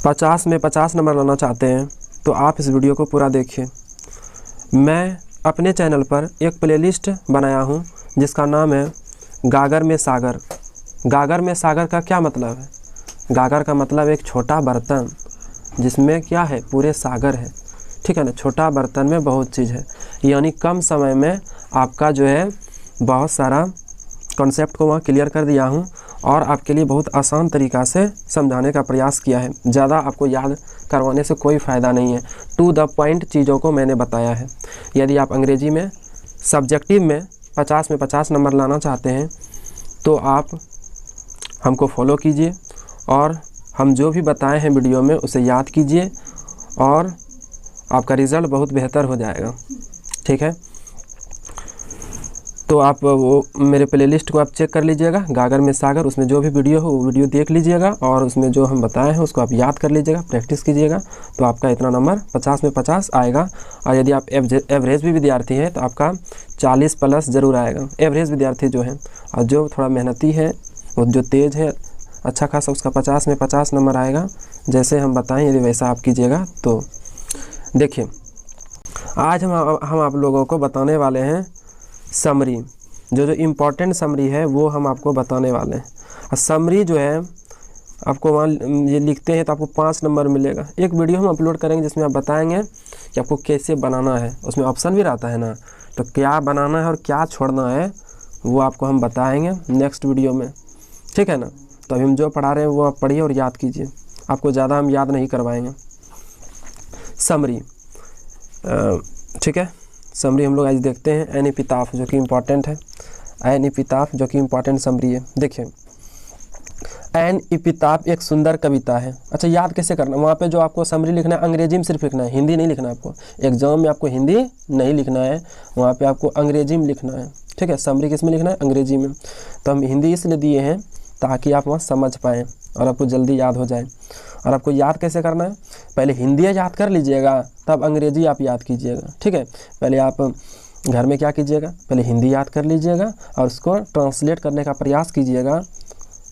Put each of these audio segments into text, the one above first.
50 में 50 नंबर लाना चाहते हैं तो आप इस वीडियो को पूरा देखिए। मैं अपने चैनल पर एक प्लेलिस्ट बनाया हूं जिसका नाम है गागर में सागर। गागर में सागर का क्या मतलब है? गागर का मतलब एक छोटा बर्तन जिसमें क्या है, पूरे सागर है, ठीक है ना। छोटा बर्तन में बहुत चीज़ है, यानी कम समय में आपका जो है बहुत सारा कॉन्सेप्ट को वहाँ क्लियर कर दिया हूँ और आपके लिए बहुत आसान तरीक़ा से समझाने का प्रयास किया है। ज़्यादा आपको याद करवाने से कोई फ़ायदा नहीं है, टू द पॉइंट चीज़ों को मैंने बताया है। यदि आप अंग्रेजी में सब्जेक्टिव में 50 में 50 नंबर लाना चाहते हैं तो आप हमको फॉलो कीजिए और हम जो भी बताए हैं वीडियो में उसे याद कीजिए और आपका रिज़ल्ट बहुत बेहतर हो जाएगा, ठीक है। तो आप वो मेरे प्लेलिस्ट को आप चेक कर लीजिएगा, गागर में सागर, उसमें जो भी वीडियो हो वो वीडियो देख लीजिएगा और उसमें जो हम बताए हैं उसको आप याद कर लीजिएगा, प्रैक्टिस कीजिएगा, तो आपका इतना नंबर 50 में 50 आएगा। और यदि आप एवरेज भी विद्यार्थी हैं तो आपका 40 प्लस ज़रूर आएगा, एवरेज विद्यार्थी जो है। और जो थोड़ा मेहनती है, वो जो तेज़ है अच्छा खासा, उसका 50 में 50 नंबर आएगा। जैसे हम बताएं यदि वैसा आप कीजिएगा तो देखिए, आज हम आप लोगों को बताने वाले हैं समरी। जो इम्पोर्टेंट समरी है वो हम आपको बताने वाले हैं। और समरी जो है आपको वहाँ ये लिखते हैं तो आपको 5 नंबर मिलेगा। एक वीडियो हम अपलोड करेंगे जिसमें आप बताएंगे कि आपको कैसे बनाना है, उसमें ऑप्शन भी रहता है ना, तो क्या बनाना है और क्या छोड़ना है वो आपको हम बताएंगे नेक्स्ट वीडियो में, ठीक है ना। तो अभी हम जो पढ़ा रहे हैं वो आप पढ़िए और याद कीजिए, आपको ज़्यादा हम याद नहीं करवाएंगे। समरी, ठीक है। समरी हम लोग आज देखते हैं एन एपिताफ, जो कि इम्पॉर्टेंट है। एन एपिताफ जो कि इम्पॉर्टेंट समरी है। देखिए, एन एपिताफ एक सुंदर कविता है। अच्छा, याद कैसे करना, वहाँ पे जो आपको समरी लिखना है अंग्रेजी में सिर्फ लिखना है, हिंदी नहीं लिखना है आपको। एग्जाम में आपको हिंदी नहीं लिखना है, वहाँ पे आपको अंग्रेजी में लिखना है, ठीक है। समरी किस में लिखना है? अंग्रेजी में। तो हम हिंदी इसलिए दिए हैं ताकि आप वहाँ समझ पाएँ और आपको जल्दी याद हो जाए। और आपको याद कैसे करना है, पहले हिंदी याद कर लीजिएगा तब अंग्रेजी आप याद कीजिएगा, ठीक है। पहले आप घर में क्या कीजिएगा, पहले हिंदी याद कर लीजिएगा और उसको ट्रांसलेट करने का प्रयास कीजिएगा,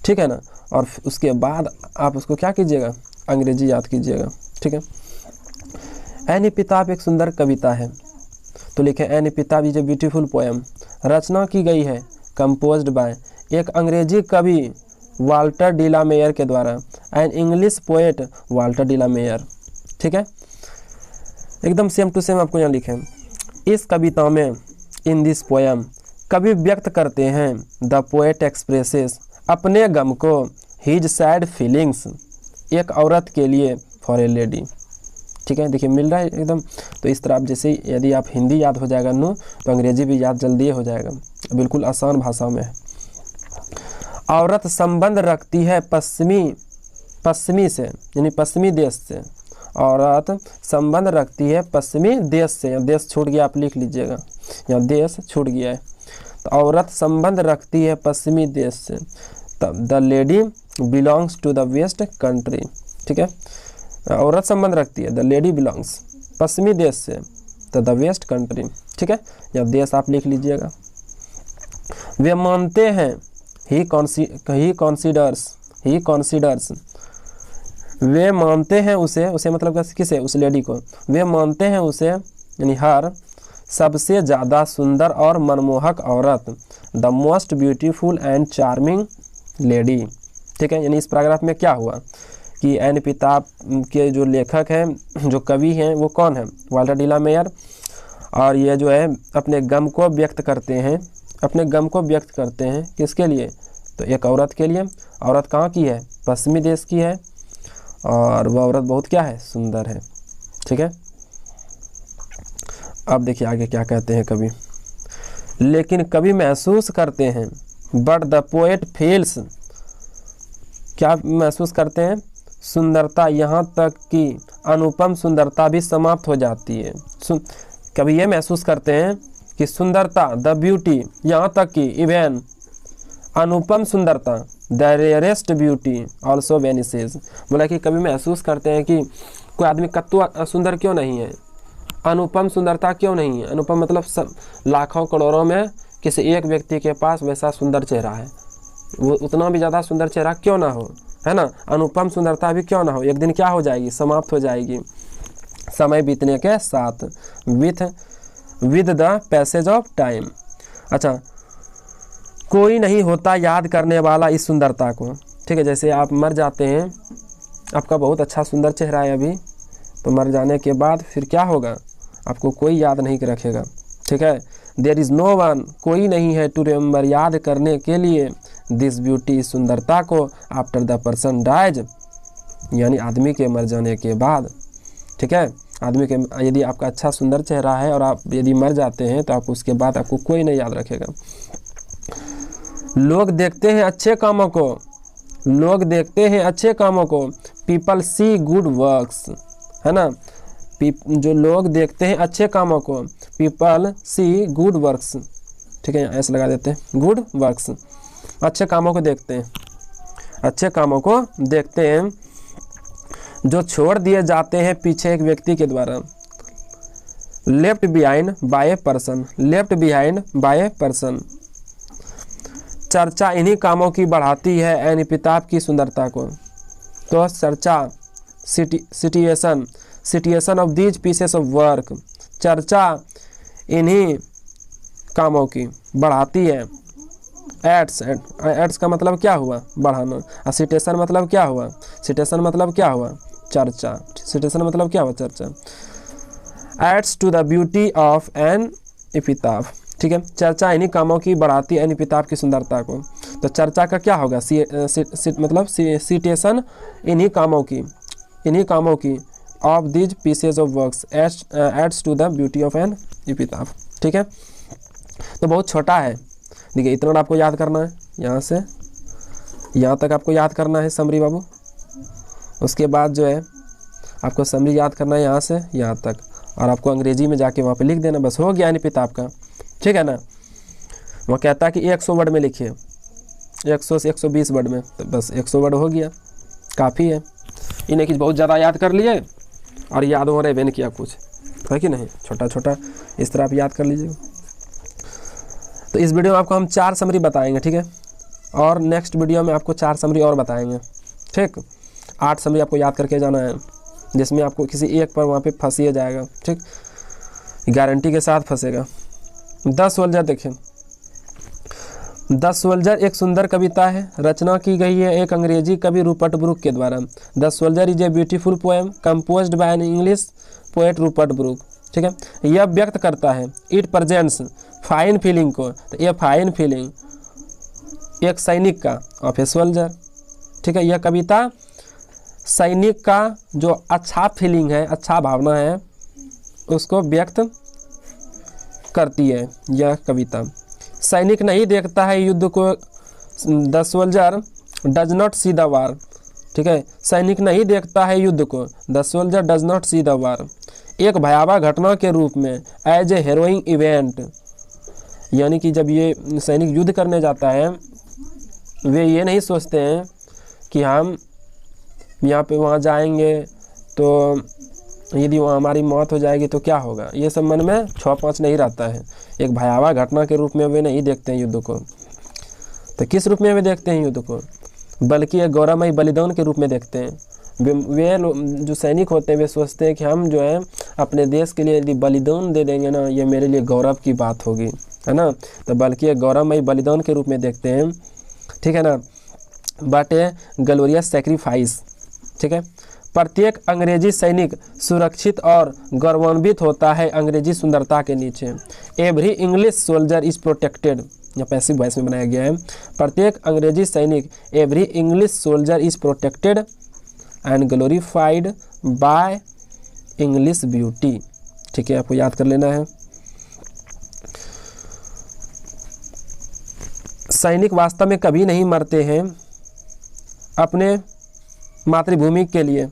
ठीक है ना। और उसके बाद आप उसको क्या कीजिएगा, अंग्रेजी याद कीजिएगा, ठीक है। एन एपिताफ एक सुंदर कविता है, तो लिखे an epitaph is a beautiful poem. रचना की गई है कंपोज्ड बाय एक अंग्रेजी कवि वाल्टर डी ला मेयर के द्वारा, an English poet Walter de la Mare, ठीक है। एकदम सेम टू सेम आपको यहाँ लिखें। इस कविता में, इन दिस पोएम, कवि व्यक्त करते हैं, द पोएट एक्सप्रेसेस, अपने गम को, हिज सैड फीलिंग्स, एक औरत के लिए, फॉर ए लेडी, ठीक है। देखिए मिल रहा है एकदम। तो इस तरह आप जैसे यदि आप हिंदी याद हो जाएगा नो, तो अंग्रेजी भी याद जल्दी हो जाएगा, बिल्कुल आसान भाषा में है। औरत संबंध रखती है पश्चिमी से, यानी पश्चिमी देश से। औरत संबंध रखती है पश्चिमी देश से, यहाँ देश छूट गया, आप लिख लीजिएगा, यहाँ देश छूट गया है। तो औरत संबंध रखती है पश्चिमी देश से। तब the lady belongs to the west country, ठीक है। औरत संबंध रखती है, द लेडी बिलोंग्स, पश्चिमी देश से, तो द वेस्ट कंट्री, ठीक है। यहाँ देश आप लिख लीजिएगा। वे मानते हैं, ही कॉन्सिडर्स, वे मानते हैं उसे मतलब किसे, उस लेडी को। वे मानते हैं उसे, यानी हर, सबसे ज़्यादा सुंदर और मनमोहक औरत, the most beautiful and charming lady, ठीक है। यानी इस पैराग्राफ में क्या हुआ कि एन एपिताफ के जो लेखक हैं, जो कवि हैं, वो कौन है, वाल्टर डी ला मेयर। और ये जो है अपने गम को व्यक्त करते हैं, अपने गम को व्यक्त करते हैं किसके लिए, तो एक औरत के लिए। औरत कहाँ की है, पश्चिमी देश की है, और वह औरत बहुत क्या है, सुंदर है, ठीक है। अब देखिए आगे क्या कहते हैं कवि। लेकिन कवि महसूस करते हैं, बट द पोएट फील्स, क्या महसूस करते हैं, सुंदरता, यहाँ तक कि अनुपम सुंदरता भी समाप्त हो जाती है। कवि ये महसूस करते हैं कि सुंदरता, द ब्यूटी, यहाँ तक कि इवन अनुपम सुंदरता, द रेयरेस्ट ब्यूटी ऑल्सो वेनिसेज। बोला कि कभी महसूस करते हैं कि कोई आदमी कत्तू सुंदर क्यों नहीं है, अनुपम सुंदरता क्यों नहीं है। अनुपम मतलब सब लाखों करोड़ों में किसी एक व्यक्ति के पास वैसा सुंदर चेहरा है, वो उतना भी ज़्यादा सुंदर चेहरा क्यों ना हो, है ना। अनुपम सुंदरता भी क्यों ना हो, एक दिन क्या हो जाएगी, समाप्त हो जाएगी समय बीतने के साथ, with the passage of time. अच्छा, कोई नहीं होता याद करने वाला इस सुंदरता को, ठीक है। जैसे आप मर जाते हैं, आपका बहुत अच्छा सुंदर चेहरा है अभी, तो मर जाने के बाद फिर क्या होगा, आपको कोई याद नहीं रखेगा, ठीक है। देयर इज़ नो वन, कोई नहीं है, टू रिमेंबर, याद करने के लिए, दिस ब्यूटी, इस सुंदरता को, आफ्टर द पर्सन डाइज, यानी आदमी के मर जाने के बाद, ठीक है। आदमी के, यदि आपका अच्छा सुंदर चेहरा है और आप यदि मर जाते हैं तो आप उसके बाद आपको कोई नहीं याद रखेगा। लोग देखते हैं अच्छे कामों को, लोग देखते हैं अच्छे कामों को, पीपल सी गुड वर्क्स, है ना। जो लोग देखते हैं अच्छे कामों को, पीपल सी गुड वर्क्स, ठीक है, ऐसे लगा देते हैं, गुड वर्क्स, अच्छे कामों को देखते हैं, अच्छे कामों को देखते हैं जो छोड़ दिए जाते हैं पीछे एक व्यक्ति के द्वारा। Left behind by a person, left behind by a person. चर्चा इन्हीं कामों की बढ़ाती है एन एपिताफ की सुंदरता को। तो चर्चा, citation of these pieces of work, चर्चा इन्हीं कामों की बढ़ाती है। एड्स का मतलब क्या हुआ, बढ़ाना, और सिटेशन मतलब क्या हुआ, सिटेशन मतलब क्या हुआ, चर्चा, सिटेशन मतलब क्या हुआ, चर्चा। Adds to the beauty of an epitaph, ठीक है। चर्चा इन्हीं कामों की बढ़ाती है एन एपिताफ की सुंदरता को। तो चर्चा का क्या होगा, मतलब सिटेशन इन्हीं कामों की of these pieces of works adds to the beauty of an epitaph, ठीक है। तो बहुत छोटा है, देखिए इतना आपको याद करना है, यहाँ से यहाँ तक आपको याद करना है समरी बाबू। उसके बाद जो है आपको समरी याद करना है यहाँ से यहाँ तक, और आपको अंग्रेजी में जाके वहाँ पे लिख देना, बस हो गया एन एपिताफ का, ठीक है ना। वो कहता है कि 100 वर्ड में लिखिए, 100 से 120 वर्ड में, तो बस 100 वर्ड हो गया, काफ़ी है। इन्हें कि बहुत ज़्यादा याद कर लिए और याद हो रहे, नहीं किया कुछ, है कि नहीं, छोटा छोटा इस तरह आप याद कर लीजिएगा। तो इस वीडियो में आपको हम 4 समरी बताएंगे, ठीक है, और नेक्स्ट वीडियो में आपको 4 समरी और बताएंगे, ठीक। 8 समरी आपको याद करके जाना है, जिसमें आपको किसी एक पर वहाँ पे फंसिए जाएगा, ठीक, गारंटी के साथ फंसेगा। 10 सोल्जर देखें, 10 सोल्जर एक सुंदर कविता है, रचना की गई है एक अंग्रेजी कवि रूपर्ट ब्रूक के द्वारा। 10 soldier is a beautiful poem composed by an English poet Rupert Brooke, ठीक है। यह व्यक्त करता है, इट प्रेजेंट्स फाइन फीलिंग को, तो यह फाइन फीलिंग एक सैनिक का, ऑफ ए सोल्जर, ठीक है। यह कविता सैनिक का जो अच्छा फीलिंग है, अच्छा भावना है, उसको व्यक्त करती है यह कविता। सैनिक नहीं देखता है युद्ध को, the soldier does not see the war, ठीक है। सैनिक नहीं देखता है युद्ध को, the soldier does not see the war, एक भयावह घटना के रूप में, एज ए हेरोइंग इवेंट, यानी कि जब ये सैनिक युद्ध करने जाता है, वे ये नहीं सोचते हैं कि हम यहाँ पे वहाँ जाएंगे तो यदि वहाँ हमारी मौत हो जाएगी तो क्या होगा, ये सब मन में 6-5 नहीं रहता है। एक भयावह घटना के रूप में वे नहीं देखते हैं युद्ध को। तो किस रूप में वे देखते हैं युद्ध को, बल्कि एक गौरवमयी बलिदान के रूप में देखते हैं। वे जो सैनिक होते हैं वे सोचते हैं कि हम जो है अपने देश के लिए यदि बलिदान दे देंगे ना, ये मेरे लिए गौरव की बात होगी, है ना। तो बल्कि एक गौरवमयी बलिदान के रूप में देखते हैं, ठीक है ना, बट ए ग्लोरियस सैक्रिफाइस, ठीक है। प्रत्येक अंग्रेजी सैनिक सुरक्षित और गौरवान्वित होता है अंग्रेजी सुंदरता के नीचे। Every English soldier is protected, या पैसिव वॉइस में बनाया गया है। प्रत्येक अंग्रेजी सैनिक, every English soldier is protected and glorified by English beauty, ठीक है, आपको याद कर लेना है। सैनिक वास्तव में कभी नहीं मरते हैं अपने मातृभूमि के लिए,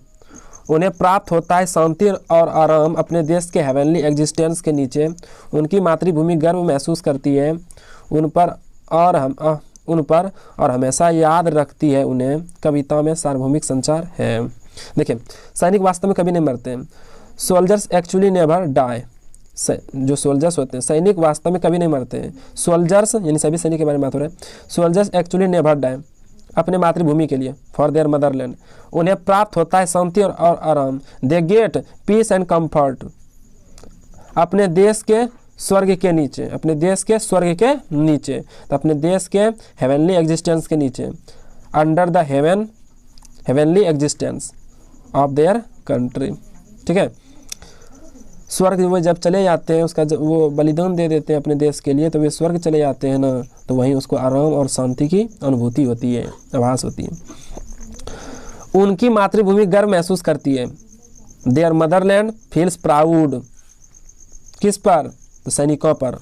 उन्हें प्राप्त होता है शांति और आराम अपने देश के हेवनली एग्जिस्टेंस के नीचे। उनकी मातृभूमि गर्व महसूस करती है उन पर और हमेशा याद रखती है उन्हें। कविता में सार्वभौमिक संचार है। देखिए, सैनिक वास्तव में कभी नहीं मरते हैं, सोल्जर्स एक्चुअली नेवर डाई। जो सोल्जर्स होते हैं, सैनिक वास्तव में कभी नहीं मरते हैं। सोल्जर्स यानी सभी सैनिक के बारे में बात हो रहा है। सोल्जर्स एक्चुअली नेवर डाई, अपने मातृभूमि के लिए, फॉर देयर मदरलैंड, उन्हें प्राप्त होता है शांति और आराम। They get piece and comfort, अपने देश के स्वर्ग के नीचे, अपने देश के स्वर्ग के नीचे, तो अपने देश के हेवनली एग्जिस्टेंस के नीचे, under the heavenly existence of their country. ठीक है, स्वर्ग वो जब चले जाते हैं, उसका जब वो बलिदान दे देते हैं अपने देश के लिए, तो वे स्वर्ग चले जाते हैं ना, तो वहीं उसको आराम और शांति की अनुभूति होती है, आभास होती है। उनकी मातृभूमि गर्व महसूस करती है। देयर मदरलैंड फील्स प्राउड, किस पर? तो सैनिकों पर,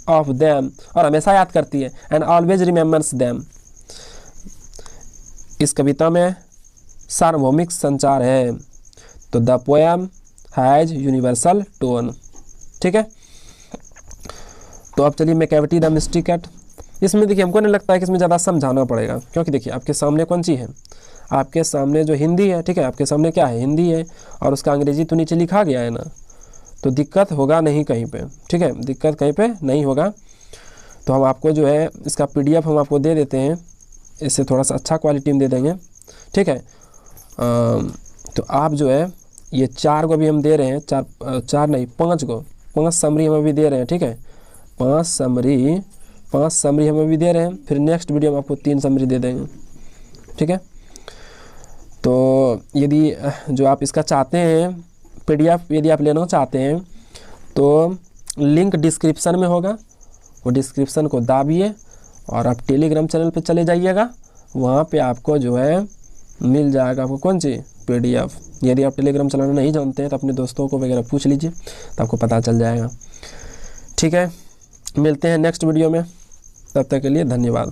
ऑफ देम, और हमेशा याद करती है, एंड ऑलवेज रिमेम्बर्स देम। इस कविता में सार्वभौमिक संचार है। तो the poem has universal tone. ठीक है, तो अब चलिए मैं कैविटी द मिस्ट्री कैट। इसमें देखिए हमको नहीं लगता है कि इसमें ज़्यादा समझाना पड़ेगा, क्योंकि देखिए आपके सामने कौन सी है, आपके सामने जो हिंदी है। ठीक है, आपके सामने क्या है, हिंदी है, और उसका अंग्रेजी तो नीचे लिखा गया है ना, तो दिक्कत होगा नहीं कहीं पे। ठीक है, दिक्कत कहीं पे नहीं होगा। तो हम आपको जो है इसका PDF हम आपको दे देते हैं, इससे थोड़ा सा अच्छा क्वालिटी में दे देंगे। ठीक है, तो आप जो है ये 4 को भी हम दे रहे हैं, 5 समरी हम अभी दे रहे हैं। ठीक है, 5 समरी हम अभी दे रहे हैं, फिर नेक्स्ट वीडियो में आपको 3 समरी दे देंगे। ठीक है, तो यदि जो आप इसका चाहते हैं PDF यदि आप लेना चाहते हैं तो लिंक डिस्क्रिप्शन में होगा, वो डिस्क्रिप्शन को दाबिए और आप टेलीग्राम चैनल पे चले जाइएगा, वहाँ पे आपको जो है मिल जाएगा आपको कौन सी PDF। यदि आप टेलीग्राम चलाना नहीं जानते हैं तो अपने दोस्तों को वगैरह पूछ लीजिए, तो आपको पता चल जाएगा। ठीक है, मिलते हैं नेक्स्ट वीडियो में, तब तक के लिए धन्यवाद।